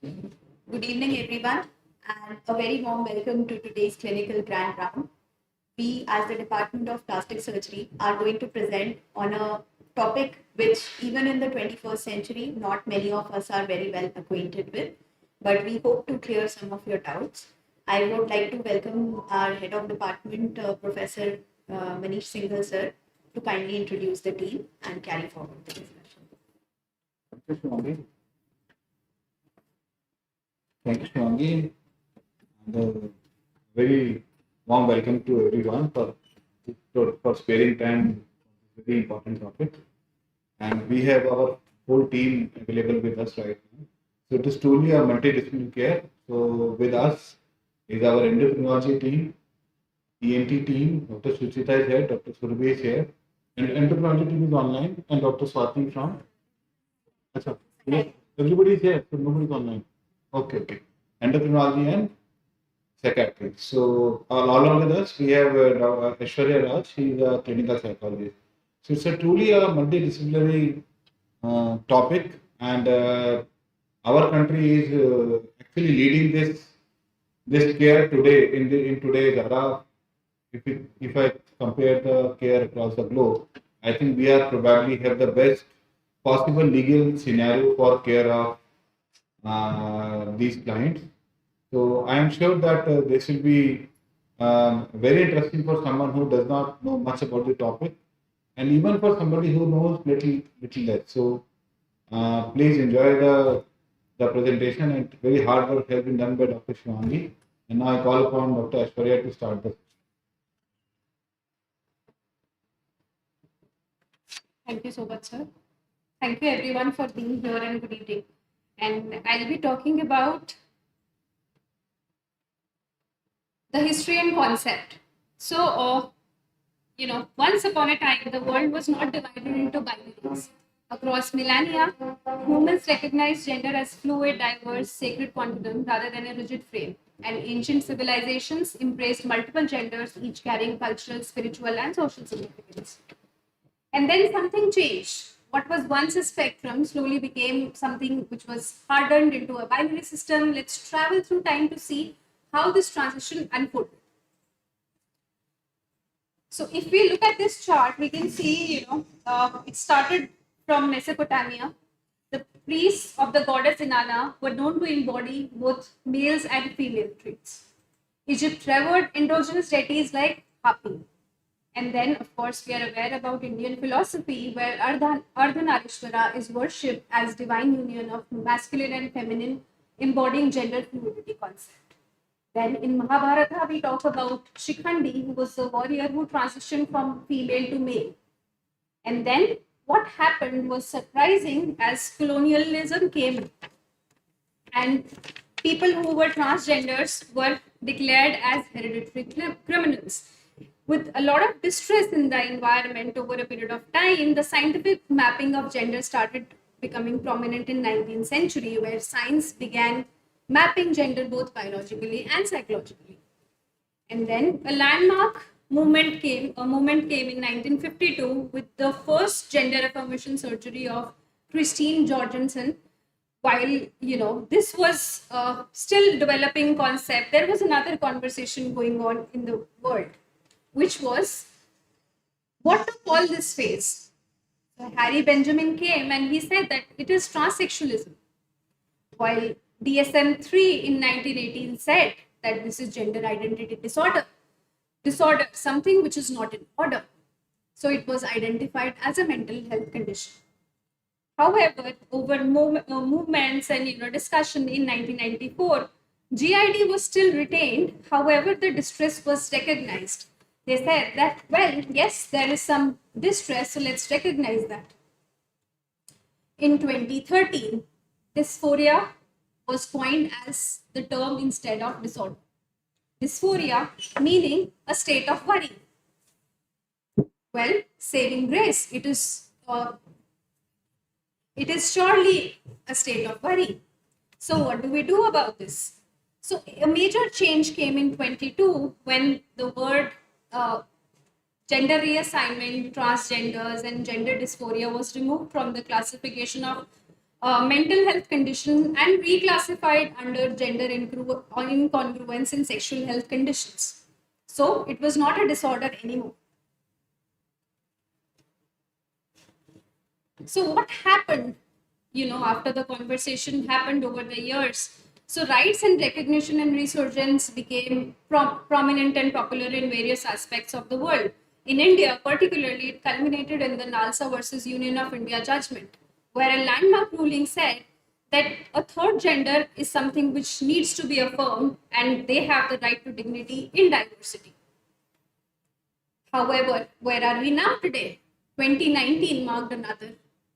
Good evening, everyone, and a very warm welcome to today's clinical grand round. We, as the Department of Plastic Surgery, are going to present on a topic which, even in the 21st century, not many of us are very well acquainted with, but we hope to clear some of your doubts. I would like to welcome our Head of Department, Professor Manish Singhal, sir, to kindly introduce the team and carry forward the discussion. Thank you, Shivangi. Thank you, Shivangi. And a very warm welcome to everyone for sparing time on this very important topic. And we have our whole team available with us right now. So it is truly a multidisciplinary care. So with us is our endocrinology team, ENT team. Dr. Suchita is here, Dr. Surabhi is here, and endocrinology team is online, and Dr. Swati from. Achha, yes, everybody is here, so nobody is online. Okay. Endocrinology and psychiatry. So along with us, we have Aishwarya Raj. She is a clinical psychologist. So it's a truly a multidisciplinary topic, and our country is actually leading this care today in today's era. If I compare the care across the globe, I think we are probably have the best possible legal scenario for care of these clients. So I am sure that this will be very interesting for someone who does not know much about the topic, and even for somebody who knows little less. So please enjoy the presentation, and very hard work has been done by Dr. Shivangi. And now I call upon Dr. Aishwarya to start the. Thank you so much, sir. Thank you, everyone, for being here and good evening. And I'll be talking about the history and concept. So, once upon a time, the world was not divided into binaries. Across millennia, humans recognized gender as fluid, diverse, sacred continuum rather than a rigid frame. And ancient civilizations embraced multiple genders, each carrying cultural, spiritual, and social significance. And then something changed. What was once a spectrum slowly became something which was hardened into a binary system. Let's travel through time to see how this transition unfolded. So if we look at this chart, we can see, it started from Mesopotamia. The priests of the goddess Inanna were known to embody both males and female traits. Egypt revered endogenous deities like Hapi. And then, of course, we are aware about Indian philosophy, where Ardhanarishvara is worshipped as divine union of masculine and feminine, embodying gender fluidity concept. Then in Mahabharata, we talk about Shikhandi, who was a warrior who transitioned from female to male. And then what happened was surprising as colonialism came, and people who were transgenders were declared as hereditary criminals. With a lot of distress in the environment over a period of time, the scientific mapping of gender started becoming prominent in 19th century, where science began mapping gender both biologically and psychologically. And then a landmark movement came in 1952 with the first gender affirmation surgery of Christine Jorgensen. While this was still developing concept, there was another conversation going on in the world, which was what to call this phase. So Harry Benjamin came and he said that it is transsexualism, while DSM-3 in 1918 said that this is gender identity disorder, something which is not in order. So it was identified as a mental health condition. However, over movements and discussion in 1994, GID was still retained. However, the distress was recognized. They said that, well, yes, there is some distress, so let's recognize that. In 2013, dysphoria was coined as the term instead of disorder. Dysphoria meaning a state of worry. Well, saving grace, it is surely a state of worry. So what do we do about this? So a major change came in 22 when the word gender reassignment, transgenders, and gender dysphoria was removed from the classification of mental health condition, and reclassified under gender incongruence in sexual health conditions. So it was not a disorder anymore. So what happened, after the conversation happened over the years? So rights and recognition and resurgence became prominent and popular in various aspects of the world. In India, particularly, it culminated in the Nalsa versus Union of India judgment, where a landmark ruling said that a third gender is something which needs to be affirmed and they have the right to dignity in diversity. However, where are we now today? 2019 marked another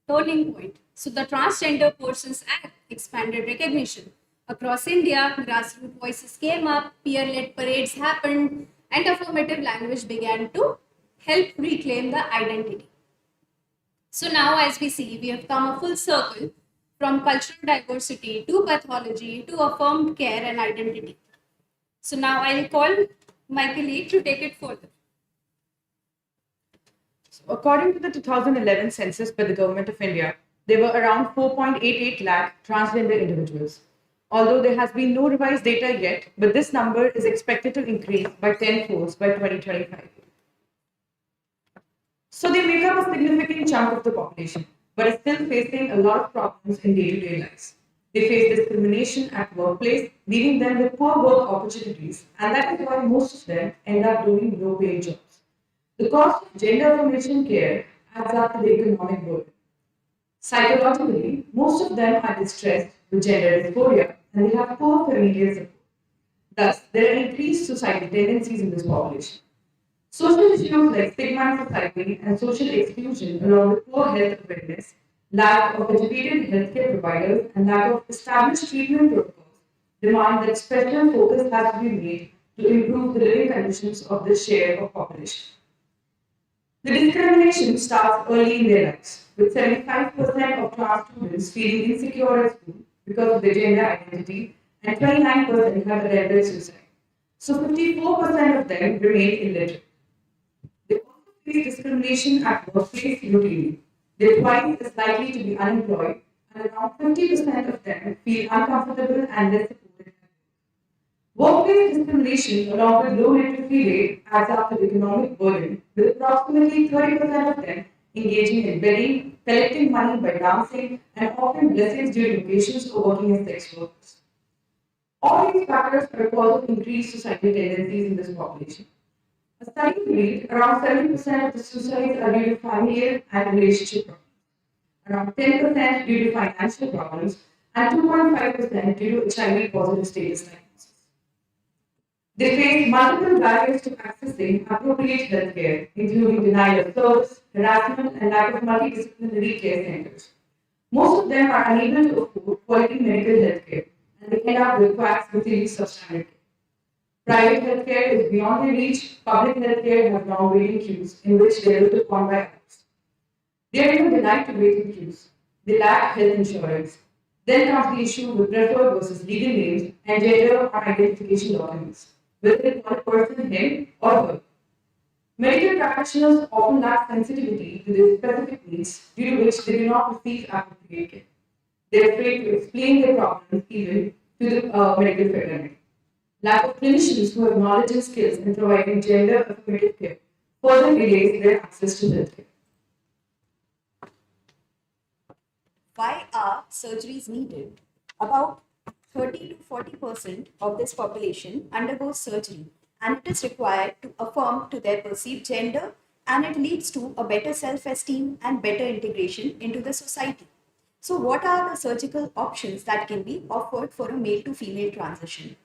turning point. So the Transgender Persons Act expanded recognition. Across India, grassroots voices came up, peer-led parades happened, and affirmative language began to help reclaim the identity. So now, as we see, we have come a full circle from cultural diversity to pathology to affirmed care and identity. So now I'll call my colleague to take it further. According to the 2011 census by the Government of India, there were around 4.88 lakh transgender individuals. Although there has been no revised data yet, but this number is expected to increase by 10-folds by 2025. So they make up a significant chunk of the population, but are still facing a lot of problems in day-to-day lives. They face discrimination at workplace, leaving them with poor work opportunities, and that is why most of them end up doing low-paid jobs. The cost of gender affirmation care adds up to the economic burden. Psychologically, most of them are distressed with gender dysphoria and they have poor familial support. Thus, there are increased suicidal tendencies in this population. Social issues like stigma in society and social exclusion, along with poor health awareness, lack of educated healthcare providers, and lack of established treatment protocols, demand that special focus has to be made to improve the living conditions of this share of population. The discrimination starts early in their lives, with 75% of trans students feeling insecure at school because of their gender identity, and 29% have attempted suicide. So 54% of them remain illiterate. They also face discrimination at workplace routinely. They're twice as likely to be unemployed, and around 50% of them feel uncomfortable and less supported. Workplace discrimination, along with low literacy rate, adds up to the economic burden, with approximately 30% of them engaging in begging, collecting money by dancing, and offering blessings during occasions or working as sex workers. All these factors are a cause of increased suicidal tendencies in this population. A study revealed around 70% of the suicides are due to familial and relationship problems, around 10% due to financial problems, and 2.5% due to HIV positive status diagnosis. They face multiple barriers to accessing appropriate healthcare, including denial of service, harassment, and lack of multidisciplinary care centers. Most of them are unable to afford quality medical healthcare, and they end up with quacks receiving substandard care. Private healthcare is beyond their reach. Public healthcare has long waiting queues in which they are looked upon by others. They are even denied to wait in queues. They lack health insurance. Then comes the issue with preferred versus legal names and gender or identification documents, whether they call a person him or her. Medical practitioners often lack sensitivity to their specific needs, due to which they do not receive appropriate care. They are afraid to explain their problems even to the medical fraternity. Lack of clinicians who have knowledge and skills in providing gender affirmative care further delays their access to healthcare. Why are surgeries needed? About 30 to 40% of this population undergoes surgery, and it is required to affirm to their perceived gender, and it leads to a better self-esteem and better integration into the society. So what are the surgical options that can be offered for a male to female transition?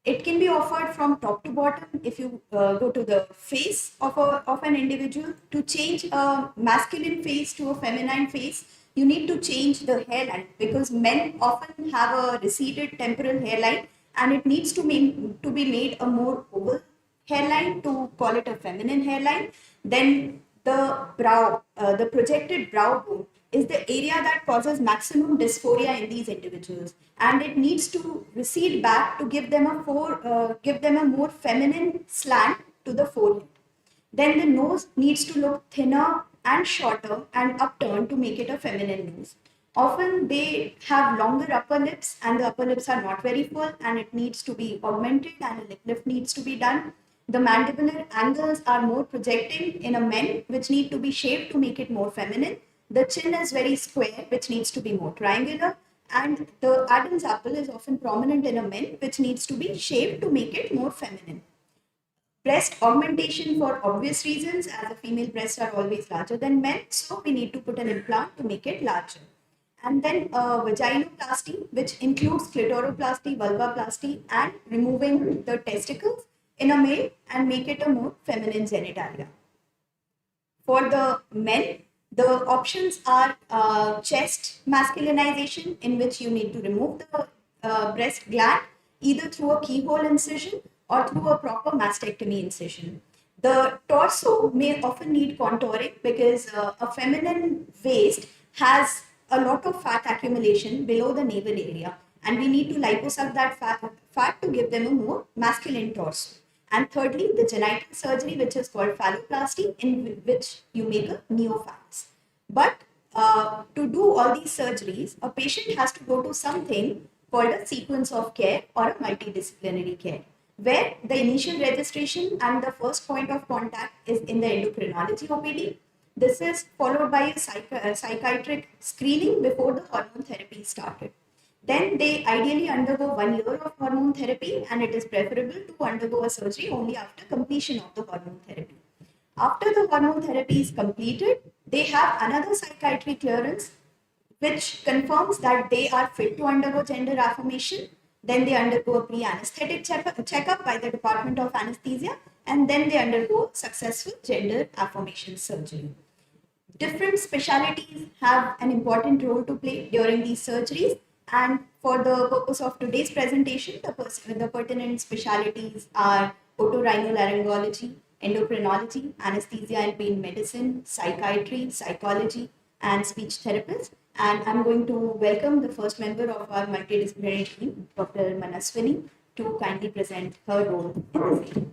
It can be offered from top to bottom. If you go to the face of an individual, to change a masculine face to a feminine face, you need to change the hairline, because men often have a receded temporal hairline, and it needs to be made a more oval hairline to call it a feminine hairline. Then the brow, the projected brow bone is the area that causes maximum dysphoria in these individuals, and it needs to recede back to give them a more feminine slant to the forehead. Then the nose needs to look thinner and shorter and upturned to make it a feminine nose. Often they have longer upper lips and the upper lips are not very full and it needs to be augmented and a lip lift needs to be done. The mandibular angles are more projecting in a men, which need to be shaped to make it more feminine. The chin is very square, which needs to be more triangular. And the Adam's apple is often prominent in a men, which needs to be shaped to make it more feminine. Breast augmentation for obvious reasons, as the female breasts are always larger than men, so we need to put an implant to make it larger. And then vaginoplasty, which includes clitoroplasty, vulvoplasty, and removing the testicles in a male and make it a more feminine genitalia. For the men, the options are chest masculinization, in which you need to remove the breast gland either through a keyhole incision or through a proper mastectomy incision. The torso may often need contouring because a feminine waist has a lot of fat accumulation below the navel area, and we need to liposuck that fat to give them a more masculine torso. And thirdly, the genital surgery, which is called phalloplasty, in which you make a neophallus. But to do all these surgeries, a patient has to go to something called a sequence of care or a multidisciplinary care, where the initial registration and the first point of contact is in the endocrinology OPD. This is followed by a psychiatric screening before the hormone therapy started. Then they ideally undergo 1 year of hormone therapy, and it is preferable to undergo a surgery only after completion of the hormone therapy. After the hormone therapy is completed, they have another psychiatry clearance which confirms that they are fit to undergo gender affirmation. Then they undergo a pre-anesthetic checkup by the Department of Anesthesia, and then they undergo successful gender affirmation surgery. Different specialties have an important role to play during these surgeries, and for the purpose of today's presentation, the pertinent specialties are otorhinolaryngology, endocrinology, anesthesia and pain medicine, psychiatry, psychology, and speech therapist. And I'm going to welcome the first member of our multidisciplinary team, Dr. Manaswini, to kindly present her role in the same.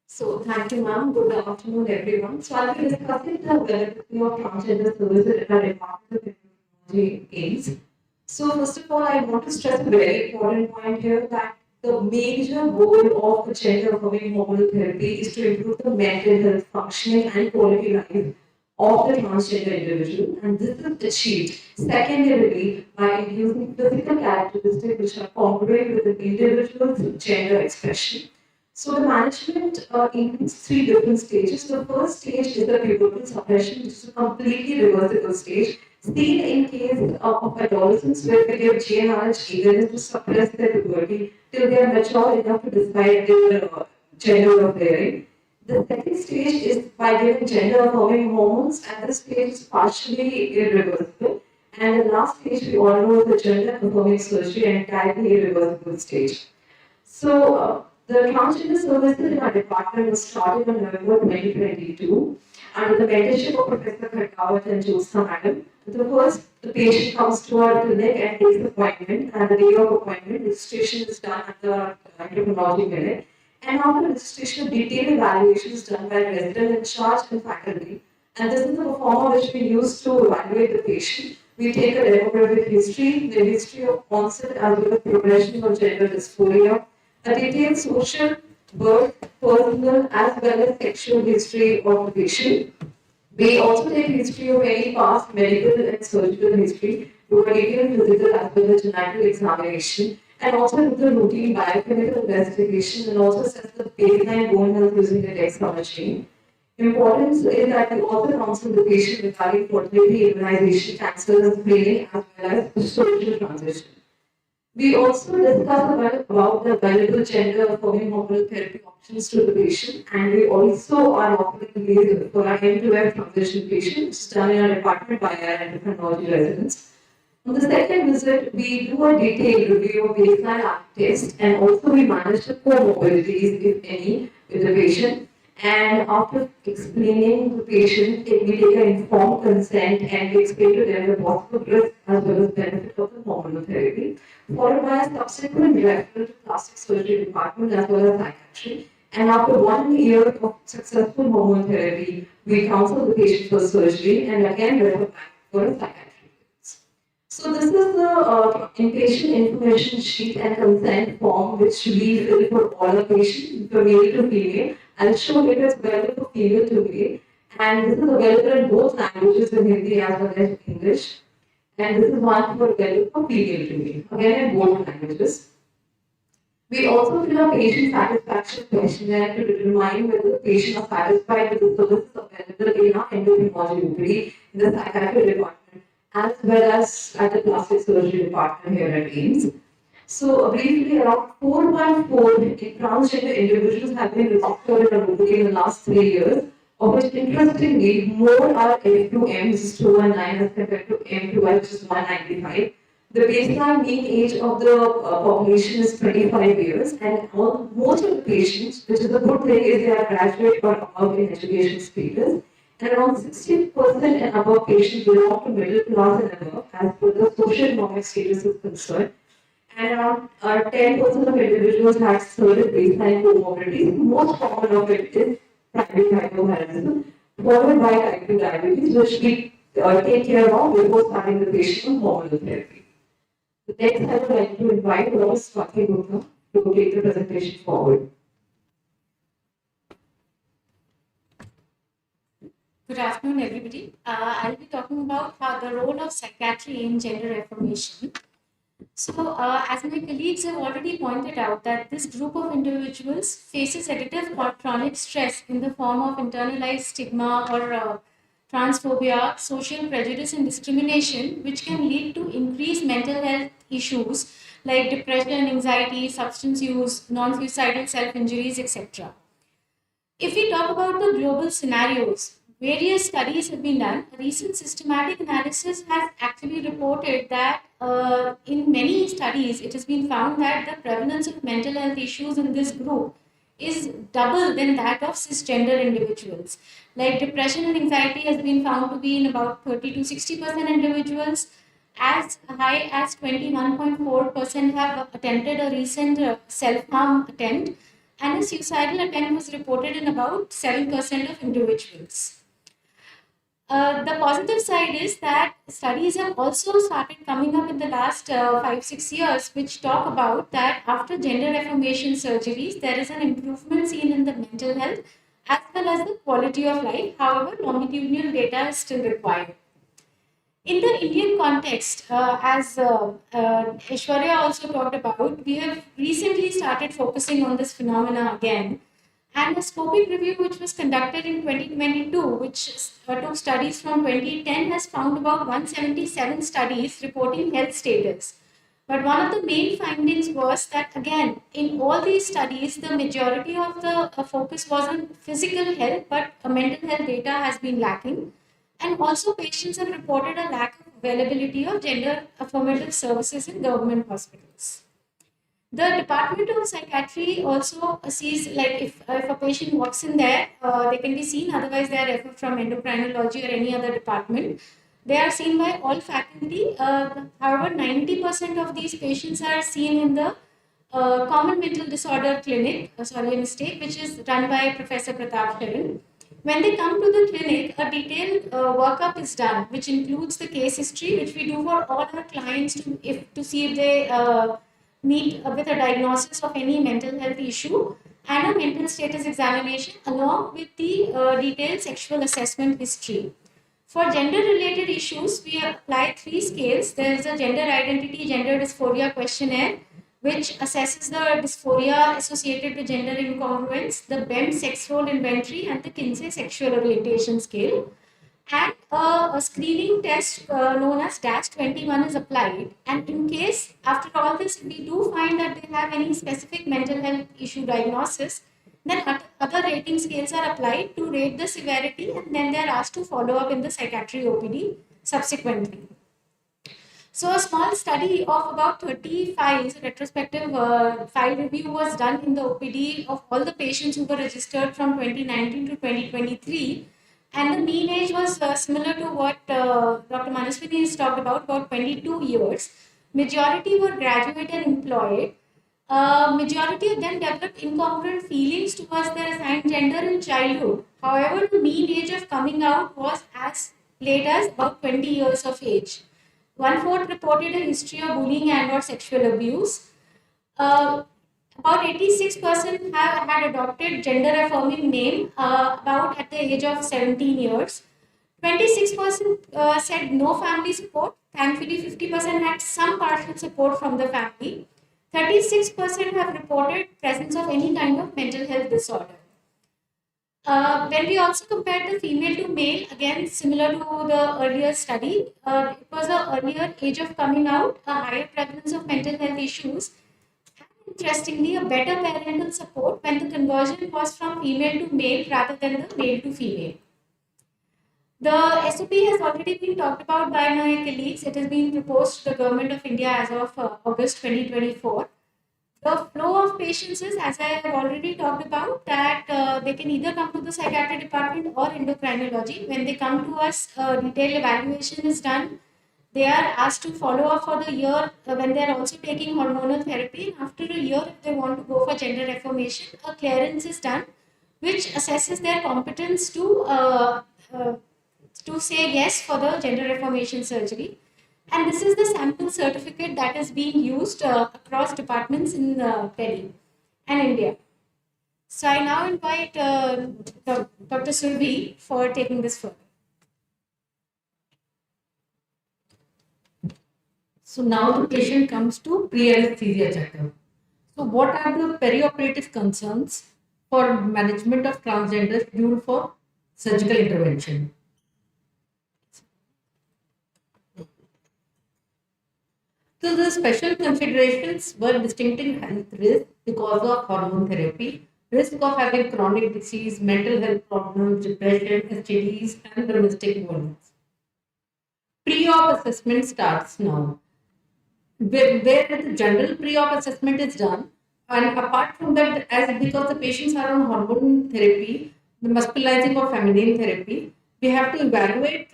So, thank you, ma'am. Good afternoon, everyone. So, I'll be discussing the availability of transgender services at our Department of Technology AIIMS. So, first of all, I want to stress a very important point here that the major goal of the gender affirming hormonal therapy is to improve the mental health functioning and quality life of the transgender individual, and this is achieved secondarily by inducing physical characteristics which are congruent with the individual's gender expression. So the management includes 3 different stages. The first stage is the pubertal suppression, which is a completely reversible stage, seen in case of adolescents where they give GnRH eagerness to suppress their puberty till they are mature enough to decide their gender affairing. The second stage is by giving gender affirming hormones, and this stage is partially irreversible. And the last stage we all know is the gender affirming surgery, an entirely irreversible stage. So the transgender services in our department was started on November 2022 under the mentorship of Professor Kharkawat and Jyotsna Madam. The patient comes to our clinic and takes an appointment, and the day of appointment, registration is done at the endocrinology clinic. And after registration, a detailed evaluation is done by resident in charge and faculty. And this is the performer which we use to evaluate the patient. We take a demographic history, the history of onset as well as progression of gender dysphoria, a detailed social, birth, personal as well as sexual history of the patient. We also take history of any past medical and surgical history, do a detailed physical as well as genital examination, and also do the routine biochemical investigation and also assess the baseline bone health using the DEXA machine. Importance is that we also counsel the patient regarding fertility, immunization, cancer, screening, as well as social transition. We also discuss about the available gender affirming hormonal therapy options to the patient, and we also are offering these for our end-to-end transition patients done in our department by our endocrinology residents. On the second visit, we do a detailed review of baseline art test, and also we manage the comorbidities, if any, with the patient. And after explaining the patient, we take an informed consent and we explain to them the possible risk as well as benefit of the hormonal therapy, followed by a subsequent referral to plastic surgery department as well as psychiatry, And after 1 year of successful hormone therapy, we counsel the patient for surgery and again refer back for a psychiatric clearance. So this is the inpatient information sheet and consent form which we fill for all the patients, from male to female. I'll show it as well for female to male. And this is available in both languages, in Hindi as well as English. And this is one for available for female to male, again in both languages. We also fill a patient satisfaction questionnaire to determine whether the patient is satisfied with the services available in our endocrinology unit, in the psychiatry department, as well as at the plastic surgery department here at AIIMS. So briefly, around 414 transgender individuals have been registered in our in the last 3 years, of which interestingly more are F2Ms 219 as compared to M2I, which is 195. The baseline mean age of the population is 25 years, and most of the patients, which is a good thing, is they are graduate or above in education status. And around 60% and above patients belong to middle class and above, as per the socio-economic status is concerned. And around 10% of individuals have certain baseline comorbidities. Most common of it is primary hypothyroidism, followed by type 2 diabetes, which we take care of before starting the patient on hormonal therapy. The next, I would like to invite Dr. Swati Gupta to take the presentation forward. Good afternoon, everybody. I'll be talking about how the role of psychiatry in gender reformation. So, as my colleagues have already pointed out, that this group of individuals faces additive chronic stress in the form of internalized stigma or transphobia, social prejudice, and discrimination, which can lead to increased mental health issues like depression, anxiety, substance use, non-suicidal self-injuries, etc. If we talk about the global scenarios, various studies have been done. A recent systematic analysis has actually reported that in many studies, it has been found that the prevalence of mental health issues in this group is double than that of cisgender individuals. Like depression and anxiety has been found to be in about 30 to 60% individuals. As high as 21.4% have attempted a recent self-harm attempt, and a suicidal attempt was reported in about 7% of individuals. The positive side is that studies have also started coming up in the last 5-6 years, which talk about that after gender reformation surgeries, there is an improvement seen in the mental health as well as the quality of life. However, longitudinal data is still required. In the Indian context, as Aishwarya also talked about, we have recently started focusing on this phenomena again. And a scoping review which was conducted in 2022, which took studies from 2010, has found about 177 studies reporting health status. But one of the main findings was that, again, in all these studies, the majority of the focus was on physical health, but mental health data has been lacking. And also, patients have reported a lack of availability of gender affirmative services in government hospitals. The Department of Psychiatry also sees, like, if a patient walks in there, they can be seen, otherwise they are referred from endocrinology or any other department. They are seen by all faculty. However, 90% of these patients are seen in the Common Mental Disorder Clinic, sorry, a mistake, which is run by Professor Pratap Sharan. When they come to the clinic, a detailed workup is done, which includes the case history, which we do for all our clients to see if they meet with a diagnosis of any mental health issue, and a mental status examination along with the detailed sexual assessment history. For gender-related issues, we apply 3 scales. There is a gender identity, gender dysphoria questionnaire, which assesses the dysphoria associated with gender incongruence, the BEM sex role inventory, and the Kinsey sexual orientation scale. And a screening test known as DASH21 is applied. And in case, after all this, we do find that they have any specific mental health issue diagnosis, then other rating scales are applied to rate the severity, and then they are asked to follow up in the psychiatry OPD subsequently. So a small study of about 30 files, a retrospective file review was done in the OPD of all the patients who were registered from 2019 to 2023. And the mean age was similar to what Dr. Manaswini has talked about 22 years. Majority were graduate and employed. Majority of them developed incongruent feelings towards their assigned gender in childhood. However, the mean age of coming out was as late as about 20 years of age. One-fourth reported a history of bullying and or sexual abuse. Uh, about 86% have had adopted gender affirming name about at the age of 17 years. 26% said no family support. Thankfully, 50% had some partial support from the family. 36% have reported presence of any kind of mental health disorder. When we also compared the female to male, again similar to the earlier study, it was an earlier age of coming out, a higher prevalence of mental health issues, and interestingly, a better parental support when the conversion was from female to male rather than the male to female. The SOP has already been talked about by my colleagues. It has been proposed to the Government of India as of August 2024. The flow of patients is, as I have already talked about, that they can either come to the psychiatry department or endocrinology. When they come to us, detailed evaluation is done. They are asked to follow up for the year when they are also taking hormonal therapy. And after a year, if they want to go for gender affirmation, a clearance is done, which assesses their competence to say yes for the gender affirmation surgery. And this is the sample certificate that is being used across departments in Delhi and India. So I now invite Dr. Survi for taking this further. So now the patient comes to pre-anesthesia checkup. So what are the perioperative concerns for management of transgender scheduled for surgical intervention? So the special considerations were distinctive health risk because of hormone therapy, risk of having chronic disease, mental health problems, depression, STDs, and domestic violence. Pre-op assessment starts now, where the general pre-op assessment is done, and apart from that, as because the patients are on hormone therapy, the masculizing or feminine therapy, we have to evaluate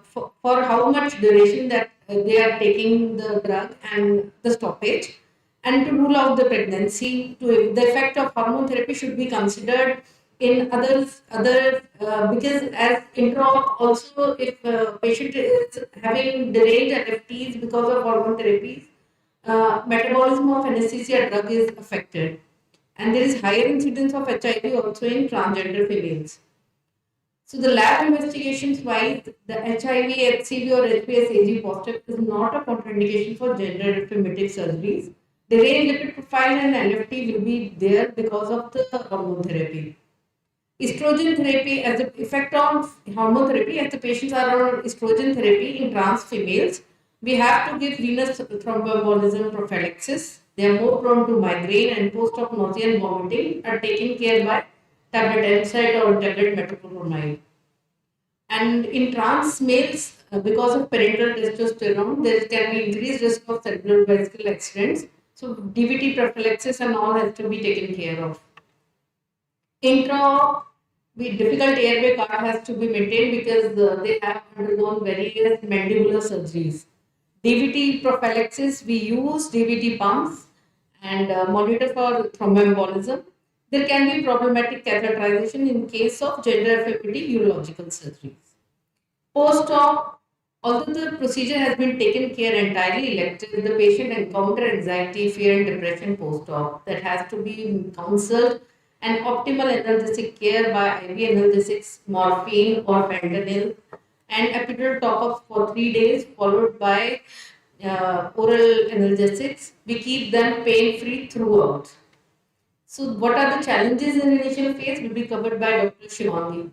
for how much duration that they are taking the drug and the stoppage, and to rule out the pregnancy. To the effect of hormone therapy should be considered in other because as intra also, if patient is having delayed LFTs because of hormone therapies, metabolism of anesthesia drug is affected, and there is higher incidence of HIV also in transgender females. So the lab investigations wise, the HIV, HCV or HPS AG positive is not a contraindication for gender affirmative surgeries. The range lipid profile and LFT will be there because of the hormone therapy. Estrogen therapy as the effect on hormone therapy, as the patients are on estrogen therapy in trans females, we have to give venous thromboembolism prophylaxis. They are more prone to migraine and post-op nausea and vomiting are taken care by tablet NSAID or tablet metoclopramide. And in trans males, because of parental testosterone, there can be increased risk of cerebrovascular accidents. So DVT prophylaxis and all has to be taken care of. Intra, the difficult airway cart has to be maintained because they have undergone various mandibular surgeries. DVT prophylaxis, we use DVT pumps and monitor for thromboembolism. There can be problematic catheterization in case of gender affirmative urological surgeries. Post-op, although the procedure has been taken care entirely elective, the patient encounter anxiety, fear and depression post-op that has to be counseled, and optimal analgesic care by IV analgesics, morphine or fentanyl, and epidural top-ups for 3 days followed by oral analgesics. We keep them pain-free throughout. So what are the challenges in initial phase will be covered by Dr. Shivangi.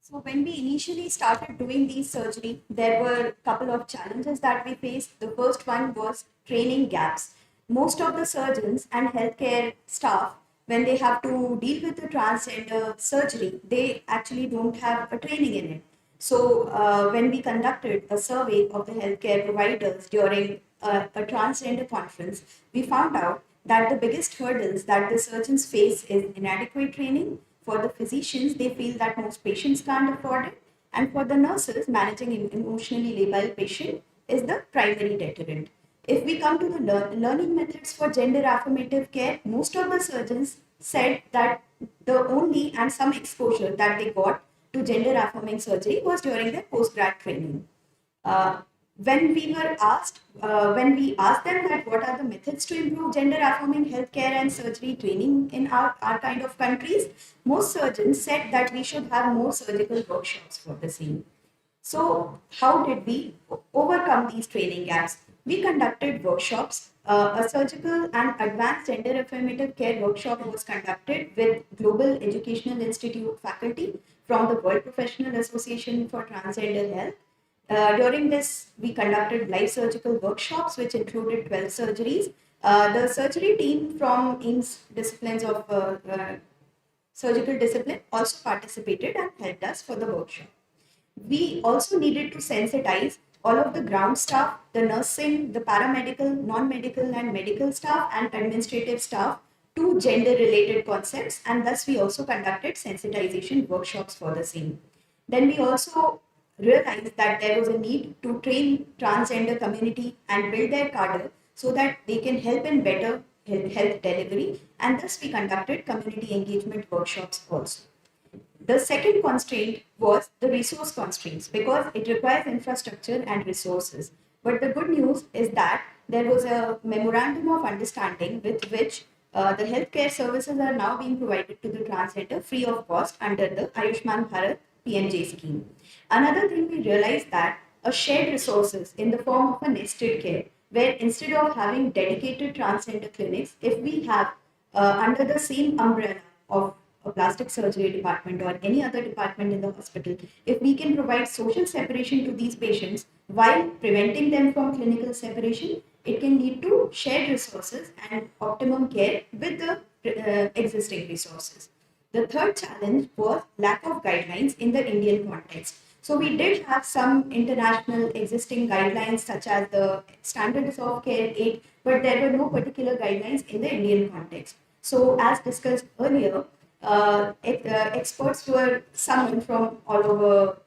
So when we initially started doing these surgery, there were a couple of challenges that we faced. The first one was training gaps. Most of the surgeons and healthcare staff, when they have to deal with the transgender surgery, they actually don't have a training in it. So when we conducted a survey of the healthcare providers during a transgender conference, we found out that the biggest hurdles that the surgeons face is inadequate training. For the physicians, they feel that most patients can't afford it. And for the nurses, managing an emotionally labile patient is the primary deterrent. If we come to the learning methods for gender affirmative care, most of the surgeons said that the only and some exposure that they got to gender affirming surgery was during their postgrad training. Uh, when we asked them that what are the methods to improve gender affirming healthcare and surgery training in our kind of countries, most surgeons said that we should have more surgical workshops for the same. So, how did we overcome these training gaps? We conducted workshops. A surgical and advanced gender affirmative care workshop was conducted with Global Educational Institute faculty from the World Professional Association for Transgender Health. During this, we conducted live surgical workshops, which included 12 surgeries. The surgery team from AIIMS disciplines of surgical discipline also participated and helped us for the workshop. We also needed to sensitize all of the ground staff, the nursing, the paramedical, non-medical and medical staff and administrative staff to gender related concepts, and thus we also conducted sensitization workshops for the same. Then we also realized that there was a need to train transgender community and build their cadre so that they can help in better health delivery, and thus we conducted community engagement workshops also. The second constraint was the resource constraints because it requires infrastructure and resources. But the good news is that there was a memorandum of understanding with which the healthcare services are now being provided to the transgender free of cost under the Ayushman Bharat PMJ scheme. Another thing we realized that a shared resources in the form of a nested care, where instead of having dedicated transgender clinics, if we have under the same umbrella of a plastic surgery department or any other department in the hospital, if we can provide social separation to these patients while preventing them from clinical separation, it can lead to shared resources and optimum care with the existing resources. The third challenge was lack of guidelines in the Indian context. So we did have some international existing guidelines such as the Standards of Care 8, but there were no particular guidelines in the Indian context. So as discussed earlier, experts were summoned from all over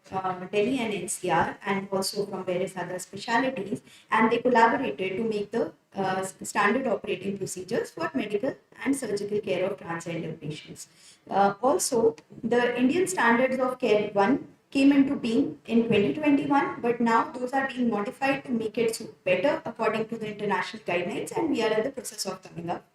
Delhi and NCR and also from various other specialities, and they collaborated to make the standard operating procedures for medical and surgical care of transgender patients. Also, the Indian Standards of Care 1 came into being in 2021, but now those are being modified to make it better according to the international guidelines, and we are in the process of coming up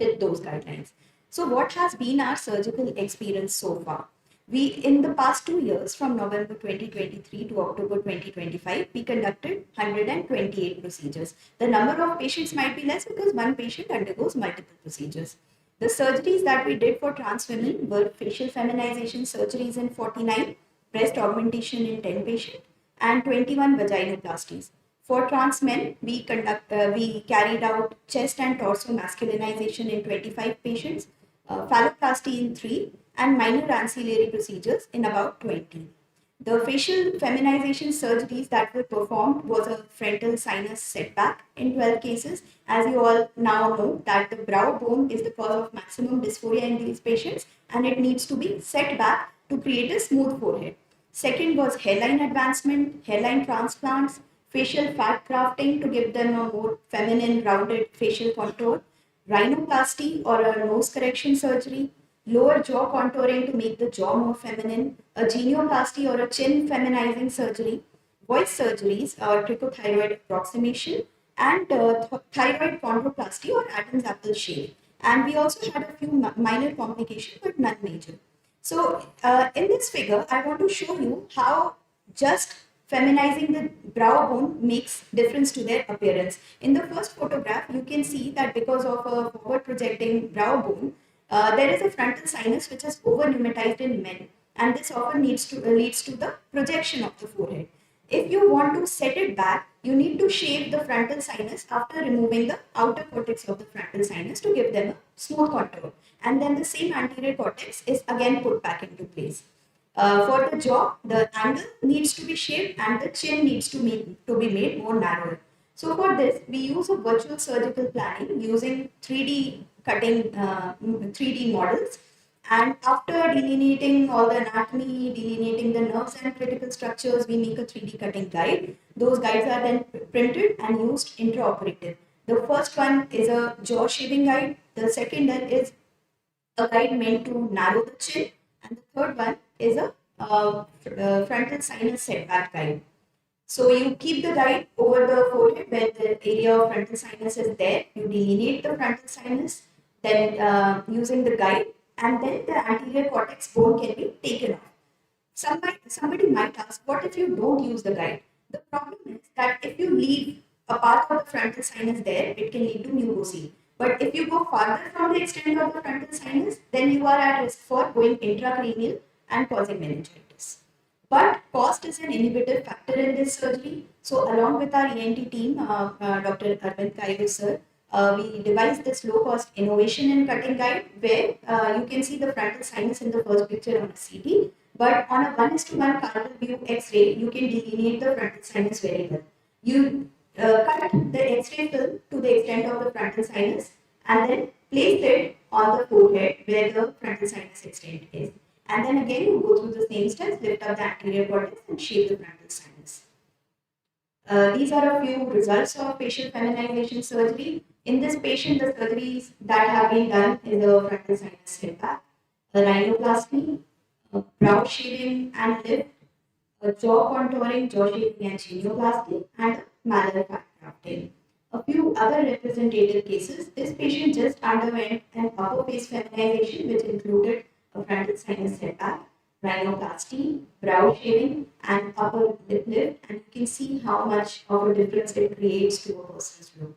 with those guidelines. So what has been our surgical experience so far? We, in the past 2 years, from November 2023 to October 2025, we conducted 128 procedures. The number of patients might be less because one patient undergoes multiple procedures. The surgeries that we did for trans women were facial feminization surgeries in 49, breast augmentation in 10 patients, and 21 vaginoplasties. For trans men, we carried out chest and torso masculinization in 25 patients, phalloplasty in 3, and minor ancillary procedures in about 20. The facial feminization surgeries that were performed was a frontal sinus setback in 12 cases. As you all now know that the brow bone is the cause of maximum dysphoria in these patients and it needs to be set back to create a smooth forehead. Second was hairline advancement, hairline transplants, facial fat grafting to give them a more feminine rounded facial contour, rhinoplasty or a nose correction surgery, lower jaw contouring to make the jaw more feminine, a genioplasty or a chin feminizing surgery, voice surgeries or tricothyroid approximation, and thyroid chondroplasty or Adam's apple shape. And we also had a few minor complications, but none major. So in this figure, I want to show you how just feminizing the brow bone makes difference to their appearance. In the first photograph, you can see that because of a forward projecting brow bone, there is a frontal sinus which is over pneumatized in men, and this often leads to the projection of the forehead. If you want to set it back, you need to shave the frontal sinus after removing the outer cortex of the frontal sinus to give them a smooth contour. And then the same anterior cortex is again put back into place. For the jaw, the angle needs to be shaved and the chin needs to be made more narrower. So for this, we use a virtual surgical planning using 3D cutting, 3D models. And after delineating all the anatomy, delineating the nerves and critical structures, we make a 3D cutting guide. Those guides are then printed and used intraoperative. The first one is a jaw shaving guide. The second one is a guide meant to narrow the chin, and the third one is a frontal sinus setback guide. So you keep the guide over the forehead where the area of frontal sinus is there. You delineate the frontal sinus, then using the guide, and then the anterior cortex bone can be taken off. Somebody might ask, what if you don't use the guide? The problem is that if you leave a part of the frontal sinus there, it can lead to mucosal. But if you go farther from the extent of the frontal sinus, then you are at risk for going intracranial and causing meningitis. But cost is an inhibitive factor in this surgery. So along with our ENT team, Dr. Arvind Kaivu sir, we devised this low-cost innovation in cutting guide where you can see the frontal sinus in the first picture on a CT, but on a 1:1 caudal view X-ray, you can delineate the frontal sinus very well. You cut the X-ray film to the extent of the frontal sinus and then place it on the forehead where the frontal sinus extent is. And then again, you go through the same steps, lift up the anterior cortex and shave the frontal sinus. These are a few results of facial feminization surgery. In this patient, the surgeries that have been done is a frontal sinus setback, a rhinoplasty, a brow shaving and lift, a jaw contouring, jaw shaving and genioplasty, and a malar fat grafting. A few other representative cases, this patient just underwent an upper face feminization which included a frontal sinus setback, rhinoplasty, brow shaving, and upper lip lift, and you can see how much of a difference it creates to a person's look.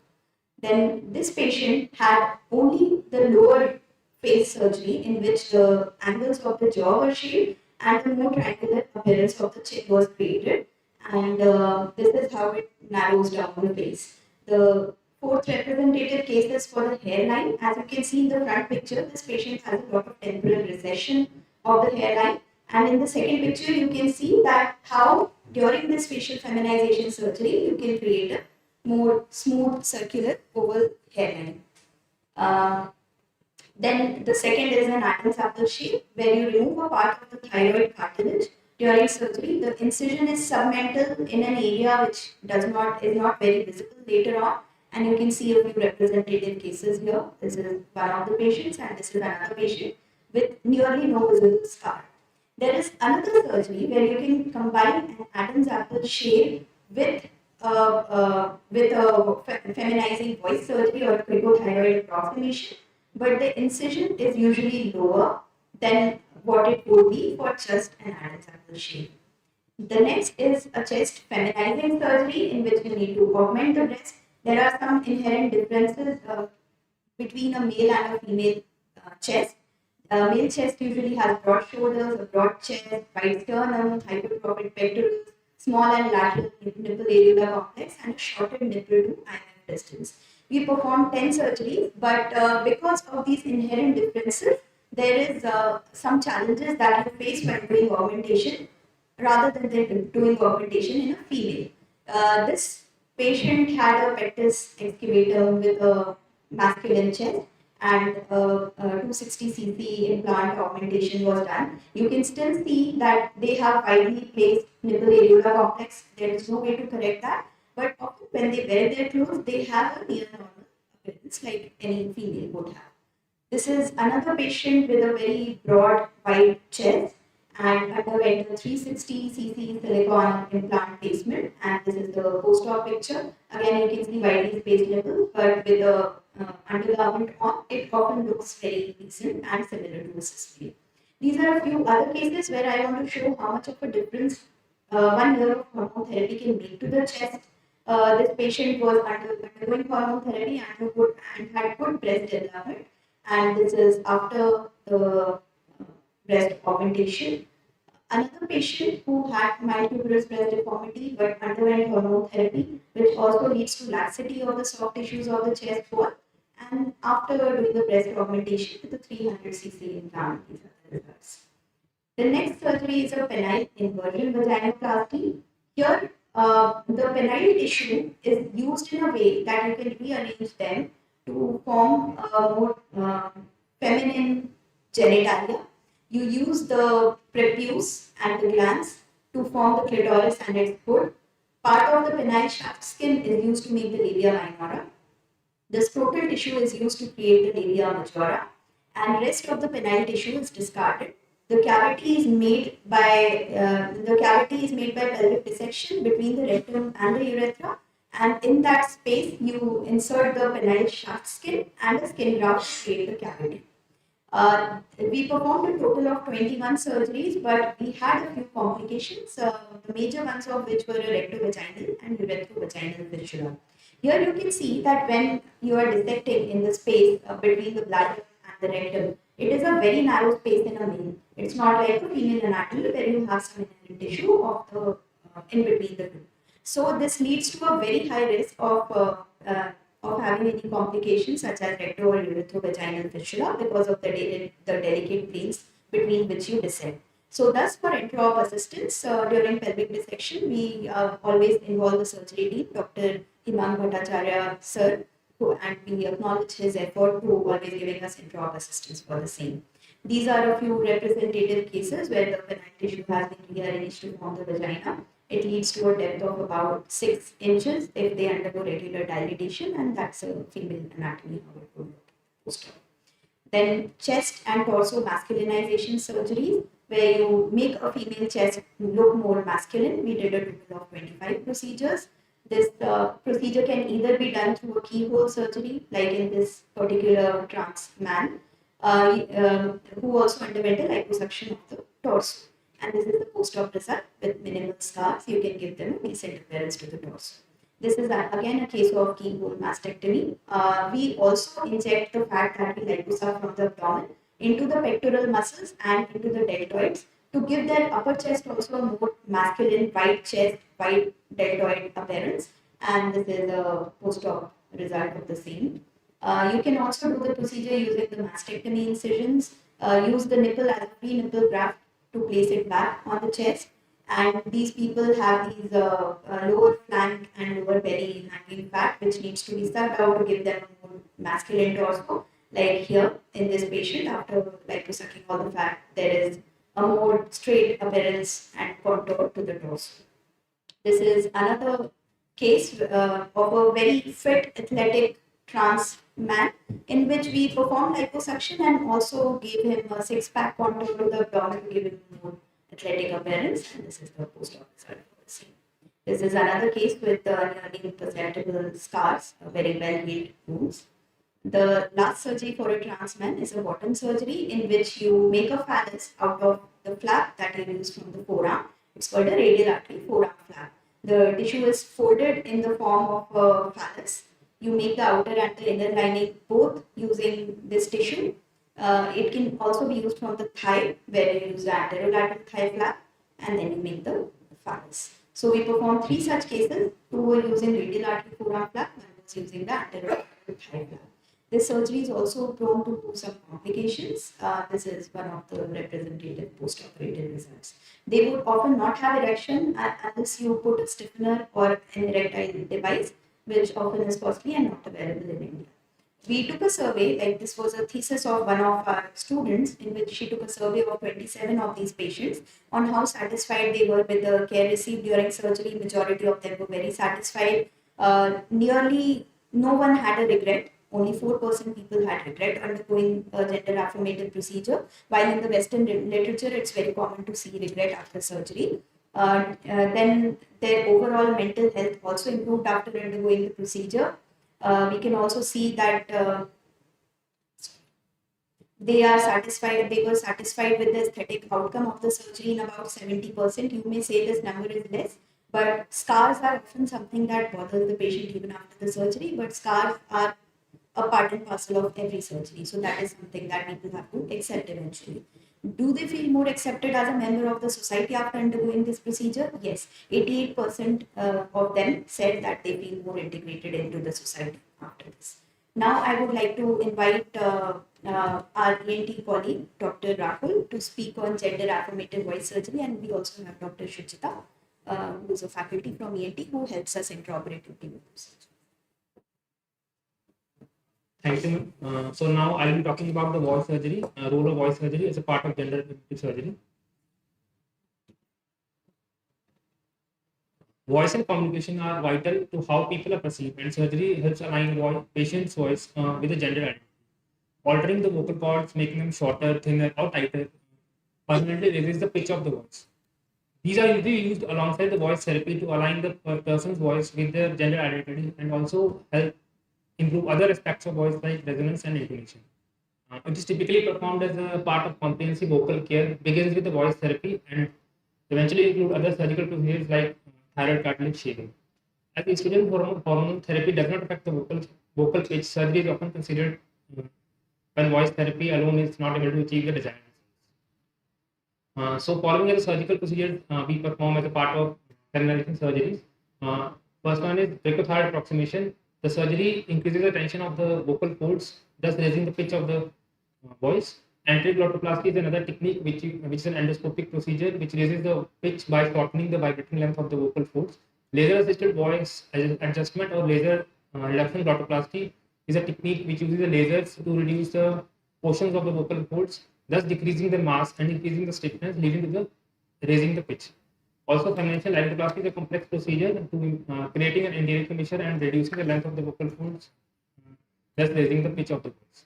Then this patient had only the lower face surgery in which the angles of the jaw were shaved and a more triangular appearance of the chin was created. And this is how it narrows down the face. The fourth representative case is for the hairline. As you can see in the front picture, this patient has a lot of temporal recession of the hairline. And in the second picture, you can see that how during this facial feminization surgery, you can create a more smooth circular oval hairline. Then the second is an Adam's apple shape where you remove a part of the thyroid cartilage during surgery. The incision is submental in an area which is not very visible later on, and you can see a few representative cases here. This is one of the patients and this is another patient with nearly no visible scar. There is another surgery where you can combine an Adam's apple shape with a feminizing voice surgery or cricothyroid approximation, but the incision is usually lower than what it would be for just an Adam's apple shape. The next is a chest feminizing surgery in which you need to augment the breast. There are some inherent differences between a male and a female chest. Male chest usually has broad shoulders, a broad chest, wide sternum, hypertrophic pectorals, small and lateral nipple areola complex, and a shorter nipple to IMF distance. We performed 10 surgeries, but because of these inherent differences, there is some challenges that you face when doing augmentation rather than doing augmentation in a female. This patient had a pectus excavatum with a masculine chest and 260 cc implant augmentation was done. You can still see that they have widely placed nipple areola complex. There is no way to correct that. But often when they wear their clothes, they have a near normal appearance like any female would have. This is another patient with a very broad wide chest and underwent a 360 cc silicone implant placement, and this is the post-op picture. Again, you can see widely spaced nipples, but with the undergarment on, it often looks very decent and similar to a cis. These are a few other cases where I want to show how much of a difference 1 year of hormone therapy can bring to the chest. This patient was undergoing hormone therapy and had good breast development, and this is after the breast augmentation. Another patient who had mild tuberous breast deformity but underwent hormone therapy, which also leads to laxity of the soft tissues of the chest wall, and after doing the breast augmentation with the 300 cc implant, these are the results. The next surgery is a penile inversion vaginoplasty. Here, the penile tissue is used in a way that you can rearrange them to form a more feminine genitalia. You use the prepuce and the glans to form the clitoris and its hood. Part of the penile shaft skin is used to make the labia minora. The scrotal tissue is used to create the labia majora, and rest of the penile tissue is discarded. The cavity is made by pelvic dissection between the rectum and the urethra, and in that space you insert the penile shaft skin and the skin graft to create the cavity. We performed a total of 21 surgeries, but we had a few complications, the major ones of which were a rectovaginal and uretrovaginal fistula. Here you can see that when you are dissecting in the space between the bladder and the rectum, it is a very narrow space in a male. It's not like a female anatomy where you have some inherent tissue of the in between the two. So this leads to a very high risk of having any complications such as recto or uretrovaginal fistula because of the delicate planes between which you dissect. So thus for intra-op assistance during pelvic dissection, we always involve the surgery team, Dr. Himang Bhattacharya sir, and we acknowledge his effort to always giving us intra-op assistance for the same. These are a few representative cases where the penile tissue has been rearranged to form the vagina. It leads to a depth of about 6 inches if they undergo regular dilatation, and that's a female anatomy how it would look post-op. Then chest and torso masculinization surgeries, where you make a female chest look more masculine. We did a total of 25 procedures. This procedure can either be done through a keyhole surgery, like in this particular trans man, who also underwent a liposuction of the torso. And this is the post-op result with minimal scars. You can give them a decent appearance to the torso. This is again a case of keyhole mastectomy. We also inject the fat that we liposuck from the abdomen into the pectoral muscles and into the deltoids to give their upper chest also a more masculine, wide chest, wide deltoid appearance. And this is a post-op result of the same. You can also do the procedure using the mastectomy incisions. Use the nipple as a free nipple graft to place it back on the chest, and these people have these lower flank and lower belly hanging fat which needs to be sucked out to give them a more masculine torso. Like here in this patient, after liposucking all the fat, there is a more straight appearance and contour to the torso. This is another case of a very fit, athletic trans man in which we performed liposuction and also gave him a six-pack contour to the abdomen to give him more athletic appearance. And this is the post-op result for the same. This is another case with nearly imperceptible scars, very well-healed wounds. The last surgery for a trans man is a bottom surgery in which you make a phallus out of the flap that you use from the forearm. It's called a radial artery forearm flap. The tissue is folded in the form of a phallus. You make the outer and the inner lining both using this tissue. It can also be used from the thigh, where you use the anterolateral thigh flap, and then you make the phallus. So we performed 3 such cases. 2 were using radial artery forearm flap, and 1 was using the anterolateral thigh flap. This surgery is also prone to some complications. This is one of the representative post-operative results. They would often not have erection unless you put a stiffener or an erectile device, which often is costly and not available in India. We took a survey, like this was a thesis of one of our students, in which she took a survey of 27 of these patients on how satisfied they were with the care received during surgery. Majority of them were very satisfied. Nearly no one had a regret. Only 4% people had regret undergoing a gender affirmative procedure, while in the Western literature, it's very common to see regret after surgery. Then their overall mental health also improved after undergoing the procedure. We can also see that they were satisfied with the aesthetic outcome of the surgery in about 70%. You may say this number is less, but scars are often something that bothers the patient even after the surgery, but scars are a part and parcel of every surgery. So that is something that people have to accept eventually. Do they feel more accepted as a member of the society after undergoing this procedure? Yes, 88% of them said that they feel more integrated into the society after this. Now I would like to invite our ENT colleague, Dr. Rahul, to speak on gender affirmative voice surgery, and we also have Dr. Shuchita, who is a faculty from ENT who helps us intraoperatively with this. Thank you. So now I'll be talking about the voice surgery, role of voice surgery as a part of gender affirmative surgery. Voice and communication are vital to how people are perceived, and surgery helps align patient's voice with the gender identity. Altering the vocal cords, making them shorter, thinner, or tighter, permanently raises the pitch of the voice. These are usually used alongside the voice therapy to align the person's voice with their gender identity and also help improve other aspects of voice like resonance and intonation. It is typically performed as a part of comprehensive vocal care, begins with the voice therapy and eventually include other surgical procedures like thyroid cartilage shaving. As estrogen hormone therapy does not affect the vocal pitch, surgery is often considered when voice therapy alone is not able to achieve the desired so following are the surgical procedures we perform as a part of feminization surgeries. First one is brachiothyrd approximation. The surgery increases the tension of the vocal folds, thus raising the pitch of the voice. Antiglottoplasty is another technique which is an endoscopic procedure which raises the pitch by shortening the vibrating length of the vocal folds. Laser-assisted voice adjustment or laser reduction glottoplasty is a technique which uses the lasers to reduce the portions of the vocal folds, thus decreasing the mass and increasing the stiffness, leading to the raising the pitch. Also, financial laryngoplasty is a complex procedure to creating an anterior curvature and reducing the length of the vocal folds, thus raising the pitch of the voice.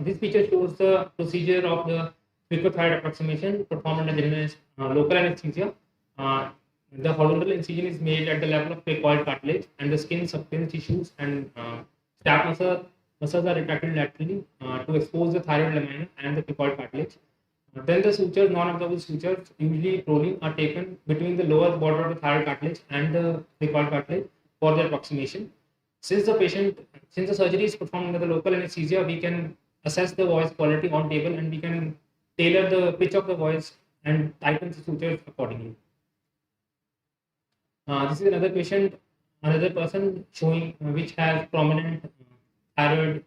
This picture shows the procedure of the brachiothyrd approximation performed under local anesthesia. The horizontal incision is made at the level of cricoid cartilage, and the skin, subcutaneous tissues, and staph muscles are retracted laterally to expose the thyroid lamina and the cricoid cartilage. Then the sutures, non-absorbable sutures, usually proline, are taken between the lower border of the thyroid cartilage and the cricoid cartilage for the approximation. Since the surgery is performed under the local anesthesia, we can assess the voice quality on table and we can tailor the pitch of the voice and tighten the sutures accordingly. This is another patient, another person showing which has prominent thyroid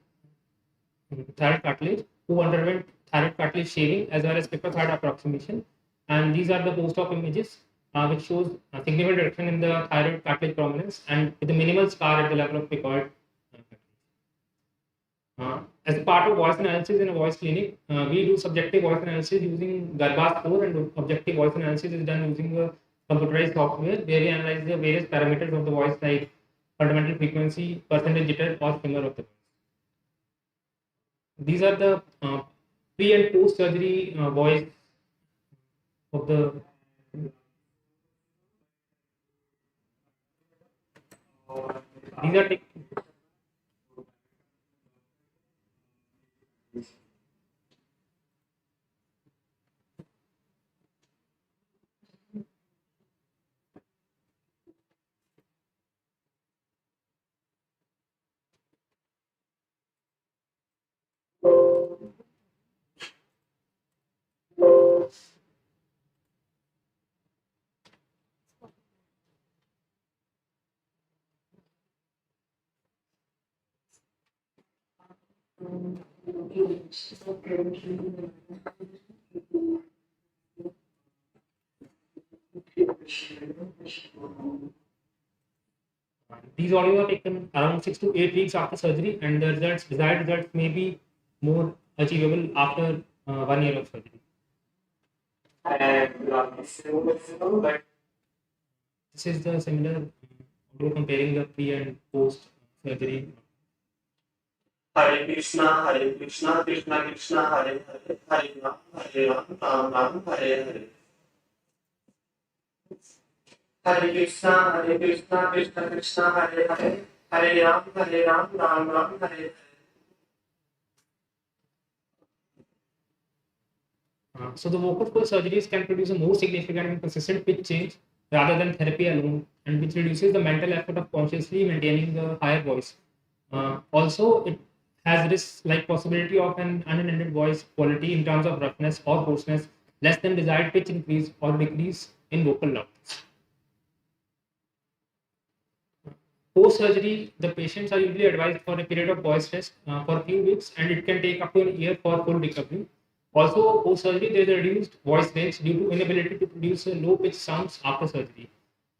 cartilage who underwent thyroid cartilage shaving as well as brachiothyrd approximation. And these are the post-op images which shows a significant reduction in the thyroid cartilage prominence and with a minimal scar at the level of cricoid. As part of voice analysis in a voice clinic, we do subjective voice analysis using Garba score, and objective voice analysis is done using a computerized software where we analyze the various parameters of the voice like fundamental frequency, percentage jitter, or tremor of the voice. These are the pre and post surgery voice of the these are these audios are taken around 6 to 8 weeks after surgery, and the desired results may be more achievable after 1 year of surgery. This is the similar audio comparing the pre and post surgery. Hare Krishna, Krishna Krishna, Hare Hare, Hare Ram, Ram, Hare Hare. Hare Krishna, Krishna Krishna, Hare Hare, Hare Ram, Ram, Hare Hare. So the vocal cord surgeries can produce a more significant and consistent pitch change rather than therapy alone, and which reduces the mental effort of consciously maintaining the higher voice. Also, it has risks like possibility of an unintended voice quality in terms of roughness or hoarseness, less than desired pitch increase or decrease in vocal loudness. Post-surgery, the patients are usually advised for a period of voice rest for a few weeks, and it can take up to a year for full recovery. Also, post-surgery, there is a reduced voice range due to inability to produce low-pitched sounds after surgery.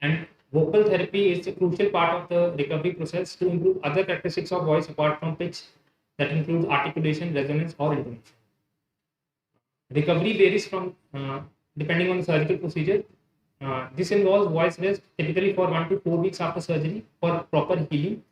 And vocal therapy is a crucial part of the recovery process to improve other characteristics of voice apart from pitch, that includes articulation, resonance, or intonation. Recovery varies from depending on the surgical procedure. This involves voice rest typically for 1 to 4 weeks after surgery for proper healing.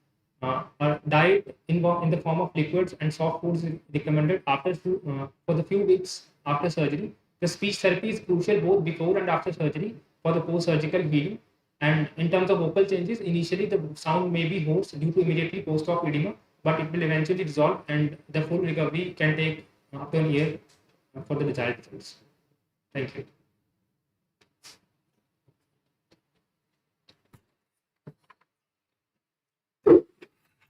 A diet in the form of liquids and soft foods is recommended for the few weeks after surgery. The speech therapy is crucial both before and after surgery for the post-surgical healing. And in terms of vocal changes, initially the sound may be hoarse due to immediately post-op edema, but it will eventually resolve and the full recovery can take up to a year for the desired results. Thank you.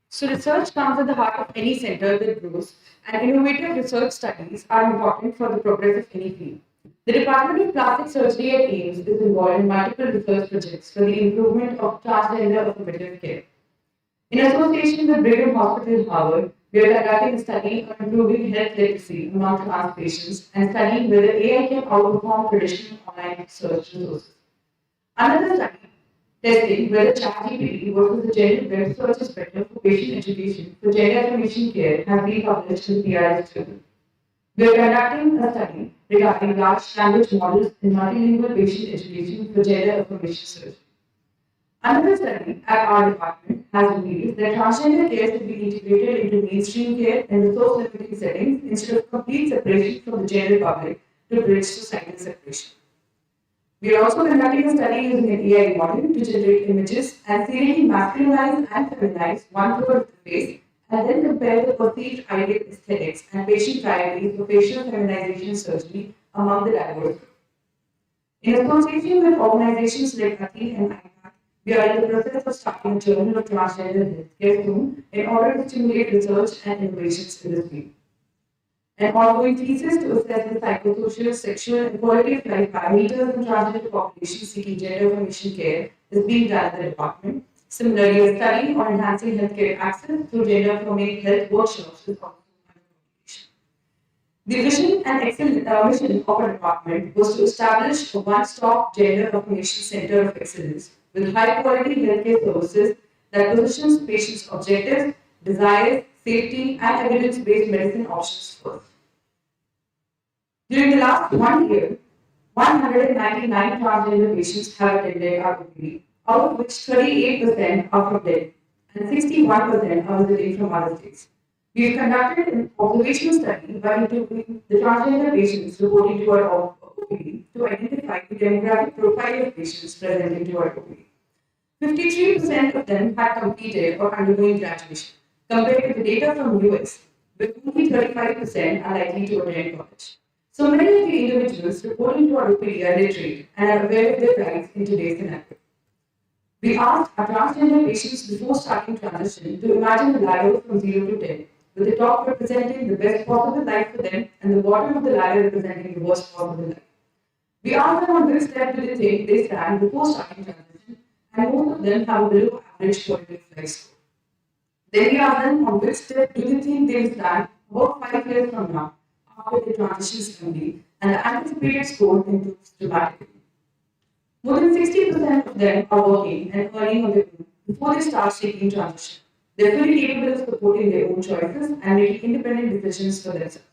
So research comes at the heart of any center that grows, and innovative research studies are important for the progress of any field. The Department of Plastic Surgery at AIIMS is involved in multiple research projects for the improvement of transgender affirmative care. In association with Brigham Hospital, Harvard, we are conducting a study on improving health literacy among trans patients and studying whether AI can outperform traditional online search resources. Another study testing whether ChatGPT versus the gender web search is better for patient education for gender affirmation care has been published in the PRS journal. We are conducting a study regarding large language models in multilingual patient education for gender affirmation surgery. Another study at our department has revealed that transgender care should be integrated into mainstream care in resource-limiting settings instead of complete separation from the general public to bridge societal separation. We are also conducting a study using an AI model to generate images and serially masculinize and feminize one third of the face and then compare the perceived ideal aesthetics and patient priorities for facial feminization surgery among the diverse group. In association with organizations like AIIMS and AIIMS, we are in the process of starting a journal of transgender healthcare soon in order to stimulate research and innovations in this field. An ongoing thesis to assess the psychosocial, sexual, and quality of life parameters in transgender population seeking gender affirmation care is being done at the department. Similarly, a study on enhancing healthcare access through gender affirming health workshops is also under completion. The vision and mission of our department was to establish a one-stop gender affirmation center of excellence with high-quality healthcare services that positions patients' objectives, desires, safety, and evidence-based medicine options first. During the last 1 year, 199 transgender patients have attended our OPD, out of which 38% are from Delhi and 61% are visiting from other states. We have conducted an observational study by interviewing the transgender patients reporting to our OPD to identify the demographic profile of patients presenting to our OPD. 53% of them had completed or undergoing graduation, compared to the data from US, where only 35% are likely to attend college. So many of the individuals reporting to our OPD are literate and are aware of their rights in today's scenario. We asked our transgender patients before starting transition to imagine a ladder from 0 to 10, with the top representing the best possible life for them and the bottom of the ladder representing the worst possible life. We asked them on which step do they think they stand before starting transition, and most of them have a below average quality of life score. Then we asked them on which step do they think they will stand about 5 years from now after the transition is complete, and the anticipated score improves dramatically. More than 60% of them are working and earning on their own before they start seeking transition. They are fully capable of supporting their own choices and making independent decisions for themselves.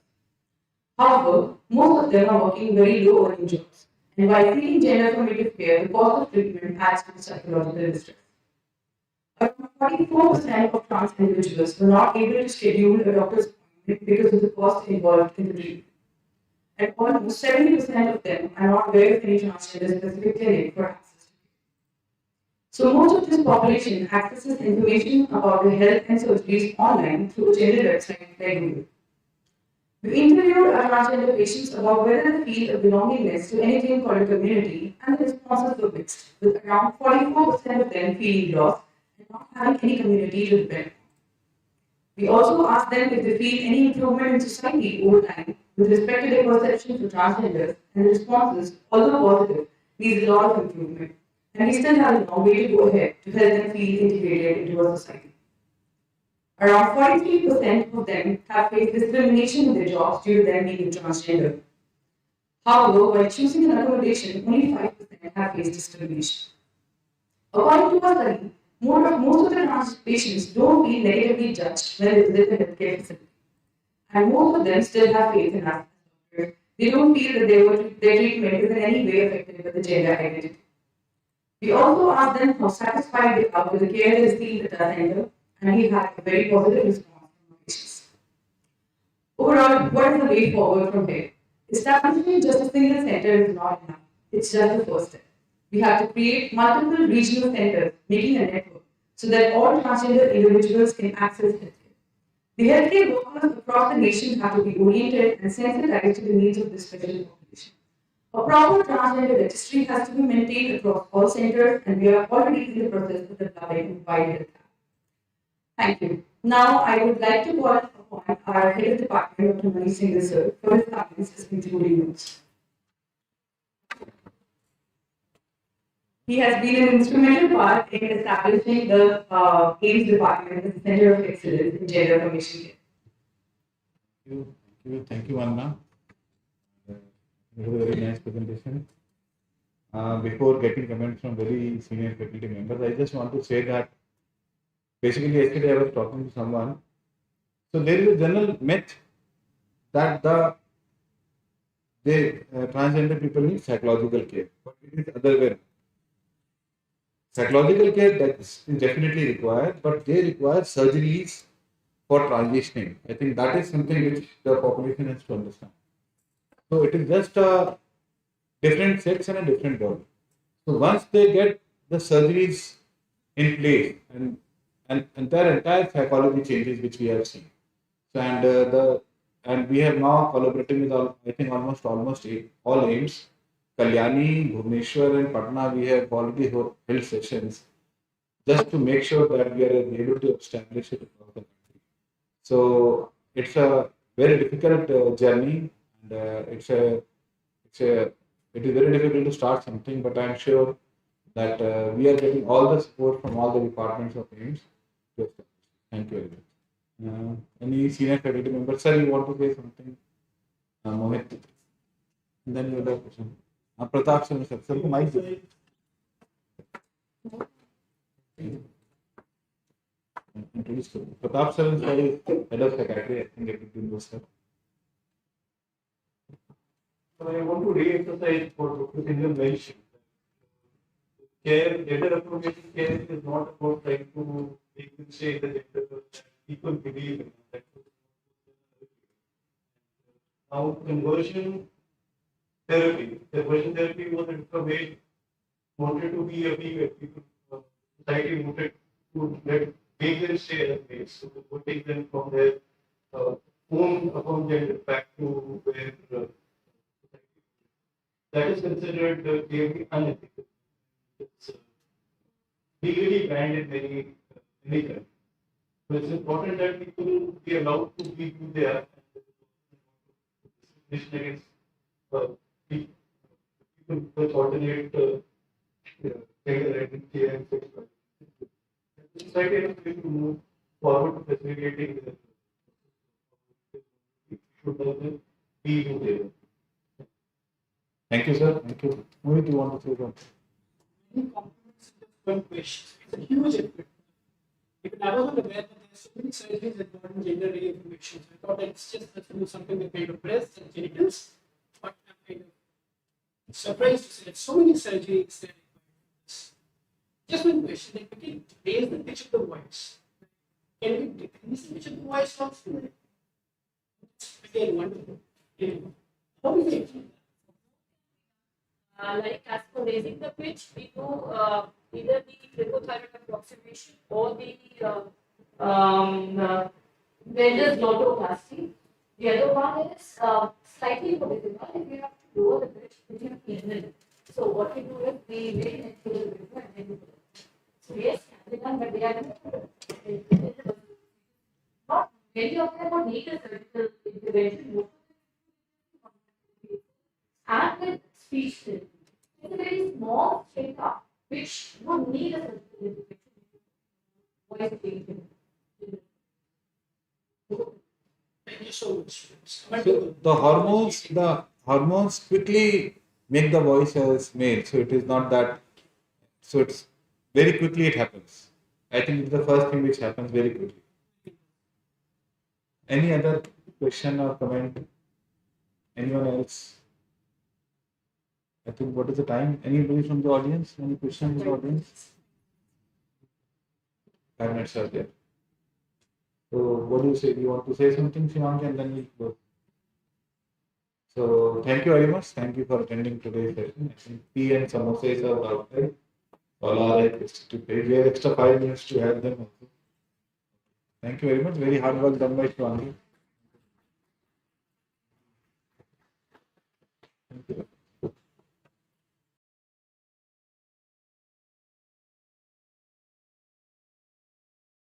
However, most of them are working very low earning jobs, and while seeking gender affirmative care, the cost of treatment adds to psychological distress. Around 44% of trans individuals were not able to schedule a doctor's appointment because of the cost involved in the treatment. And almost 70% of them are not aware of any transgender specific clinic for access to care. So most of this population accesses information about the health and surgeries online through a gender website like Google. We interviewed our transgender patients about whether they feel a belongingness to anything called a community, and the responses were mixed, with around 44% of them feeling lost and not having any community to depend on. We also asked them if they feel any improvement in society over time with respect to their perception for transgenders, and the responses, although positive, needs a lot of improvement, and we still have a long way to go ahead to help them feel integrated into our society. Around 43% of them have faced discrimination in their jobs due to them being transgender. However, while choosing an accommodation, only 5% have faced discrimination. According to our study, most of the trans patients don't feel negatively judged when they visit the healthcare facility. And most of them still have faith in us as doctors. They don't feel that their treatment is in any way affected by the gender identity. We also asked them how satisfied they are with the care they received at our center, and we had a very positive response from our patients. Overall, what is the way forward from here? Establishing just a single center is not enough. It's just the first step. We have to create multiple regional centers, making a network, so that all transgender individuals can access healthcare. The healthcare workers across the nation have to be oriented and sensitized to the needs of this special population. A proper transgender registry has to be maintained across all centers, and we are already in the process of developing a wide data. Thank you. Now, I would like to call upon our head of department, Dr. Mani Singh sir, for his comments, including notes. He has been an instrumental part in establishing the AIIMS department as a center of excellence in gender information care. Thank you, Anna. It was a very nice presentation. Before getting comments from very senior faculty members, I just want to say that basically yesterday I was talking to someone. So there is a general myth that transgender people need psychological care, but it is other way. Psychological care that is definitely required, but they require surgeries for transitioning. I think that is something which the population has to understand. So it is just a different sex and a different body. So once they get the surgeries in place and their entire psychology changes, which we have seen. So and we have now collaborating with I think almost all AIIMS, Kalyani, Bhubaneswar, and Patna. We have already held sessions just to make sure that we are able to establish it across the country. So it's a very difficult journey, and it is very difficult to start something. But I'm sure that we are getting all the support from all the departments of AIIMS to establish. Thank you very much. Any senior faculty member, sir, you want to say something? Mohit, and then you have a question. Pratap, sir, mic. Introduce Pratap, sir, is head of secretary. I think everything knows, sir. I want to re-emphasize what Dr. Singhal mentioned. Care, gender affirmation care is not about trying to make them say the gender that people believe in. That now, conversion therapy was a way wanted to be a female. People, society wanted to make them stay as males. So we would take them from their own gender back to where that is considered clearly unethical. It's legally banned in many countries. So it's important that people be allowed to be who they are. Against people with alternate gender identity and sexuality. Society has to move forward to facilitating the should be who they are. Thank you, sir. Thank you. Mohit, do you want to say something? Many compliments in just one question. It's a huge effort. Even I wasn't aware that there's so many surgeries involving gender reaffirmation. So I thought that it's just something with kind of breasts and genitals. But I'm kind of surprised to see that so many surgeries that require this. Just one question, like we can raise the pitch of the voice. Can we decrease the pitch of the voice also? Again, wonderful. How do we achieve that? Like as for raising the pitch, we do either the tricothyroid approximation or the Welder's lotoplasty. The other one is slightly more difficult if you have to lower the pitch between evening. So what we do is we wait until the river and then we do it. So yes, can be done, but they are not many of them would need a surgical intervention. And with speech therapy, it's a very small checkup which would need a surgical intervention. Voice changing. Thank you so much. So the hormones quickly make the voice as male. So it is not that. So it's very quickly it happens. I think it's the first thing which happens very quickly. Any other question or comment? Anyone else? I think what is the time? Anybody from the audience? Any questions in the audience? 5 minutes are there. So what do you say? Do you want to say something, Shivangi, and then we go? So thank you very much. Thank you for attending today's session. I think tea and samosas are outside. All are requested to pay. We have extra 5 minutes to have them also. Thank you very much. Very hard work done by Shivangi. Thank you.